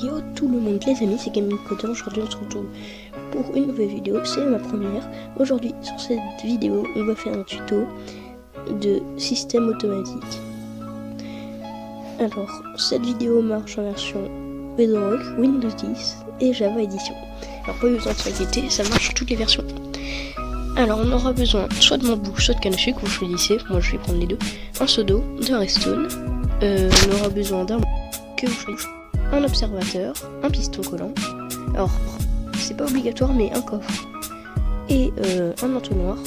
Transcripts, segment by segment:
Yo tout le monde, les amis, c'est Gaming Coder. Aujourd'hui on se retrouve pour une nouvelle vidéo, c'est ma première. Aujourd'hui sur cette vidéo on va faire un tuto de système automatique. Alors cette vidéo marche en version Bedrock, Windows 10 et Java Edition. Alors pas besoin de s'inquiéter, ça marche sur toutes les versions. Alors on aura besoin soit de Mambu, soit de canne à sucre, vous choisissez, moi je vais prendre les deux. Un pseudo, de Redstone, on aura besoin d'un que vous choisissez. Un observateur, un piston collant, alors c'est pas obligatoire mais un coffre et un entonnoir,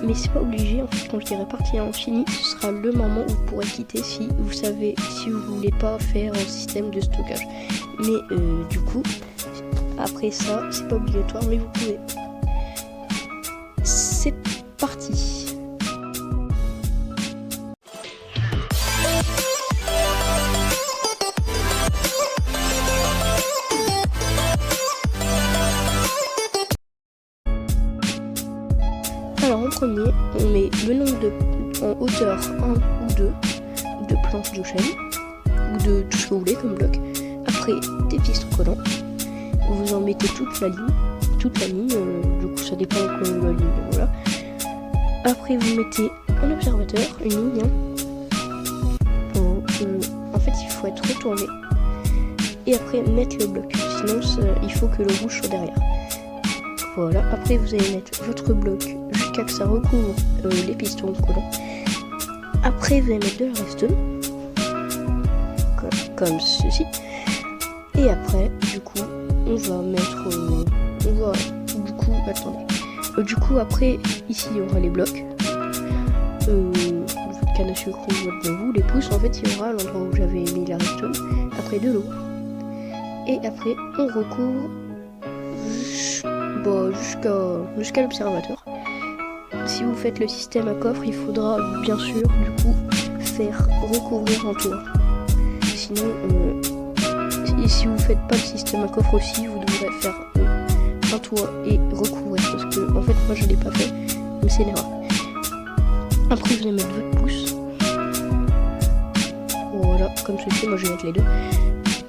mais c'est pas obligé. En fait quand je dirai partie infinie, ce sera le moment où vous pourrez quitter si vous voulez pas faire un système de stockage, mais du coup après ça c'est pas obligatoire mais vous pouvez. C'est parti. Alors en premier, on met le nombre en hauteur 1 ou 2 de planches de chaîne, ou de tout ce que vous voulez comme bloc. Après, des pistons collants. Vous en mettez toute la ligne, du coup ça dépend de la ligne, voilà. Après vous mettez un observateur, une ligne, en fait il faut être retourné. Et après mettre le bloc, sinon il faut que le rouge soit derrière. Voilà, après vous allez mettre votre bloc jusqu'à que ça recouvre les pistons collants. Après vous allez mettre de la redstone, comme ceci. Et après, du coup, on va mettre... Du coup, après, ici, il y aura les blocs. Votre canne à sucre ou votre bambou, les pouces, en fait, il y aura à l'endroit où j'avais mis la redstone. Après, de l'eau. Et après, on recouvre jusqu'à l'observateur. Si vous faites le système à coffre, il faudra, bien sûr, du coup, faire recouvrir en toit. Sinon... Et si vous faites pas le système à coffre aussi, vous devrez faire un toit et recouvrir, parce que en fait moi je l'ai pas fait, mais c'est une erreur. Après vous allez mettre votre pouce, voilà, comme ceci, moi je vais mettre les deux.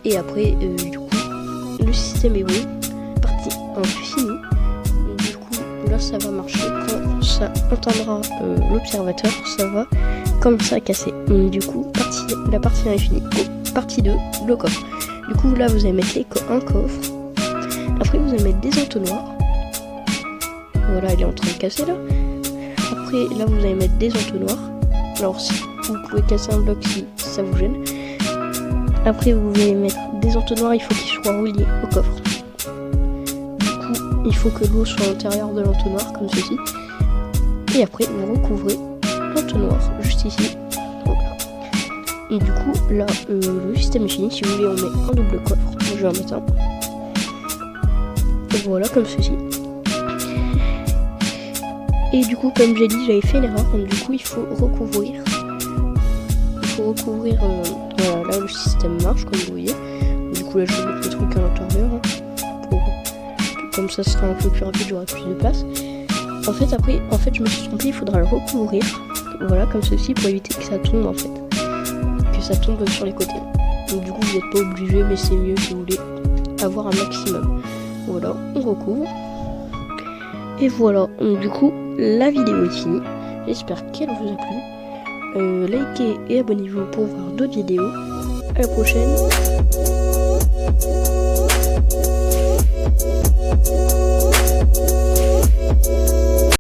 Et après du coup le système est bon, partie infinie. Du coup là ça va marcher quand ça entendra l'observateur, ça va commencer à casser. Du coup la partie infinie. Partie 2, le coffre. Du coup là vous allez mettre un coffre. Après vous allez mettre des entonnoirs. Voilà, il est en train de casser là. Après là vous allez mettre des entonnoirs. Alors si vous pouvez casser un bloc si ça vous gêne. Après vous allez mettre des entonnoirs, il faut qu'ils soient reliés au coffre. Du coup il faut que l'eau soit à l'intérieur de l'entonnoir comme ceci. Et après vous recouvrez l'entonnoir juste ici. Et du coup là le système est fini. Si vous voulez on met un double coffre, je vais en mettre un. Et voilà, comme ceci. Et du coup comme j'ai dit j'avais fait l'erreur, donc du coup il faut recouvrir. Voilà, là le système marche comme vous voyez. Du coup là je vais mettre le truc à l'intérieur comme ça sera un peu plus rapide, j'aurai plus de place. En fait je me suis trompée, il faudra le recouvrir. Voilà, comme ceci, pour éviter que ça tombe en fait. Ça tombe sur les côtés. Donc du coup vous n'êtes pas obligé, mais c'est mieux si vous voulez avoir un maximum. Voilà, on recouvre. Et voilà, donc du coup la vidéo est finie. J'espère qu'elle vous a plu. Likez et abonnez-vous pour voir d'autres vidéos. À la prochaine.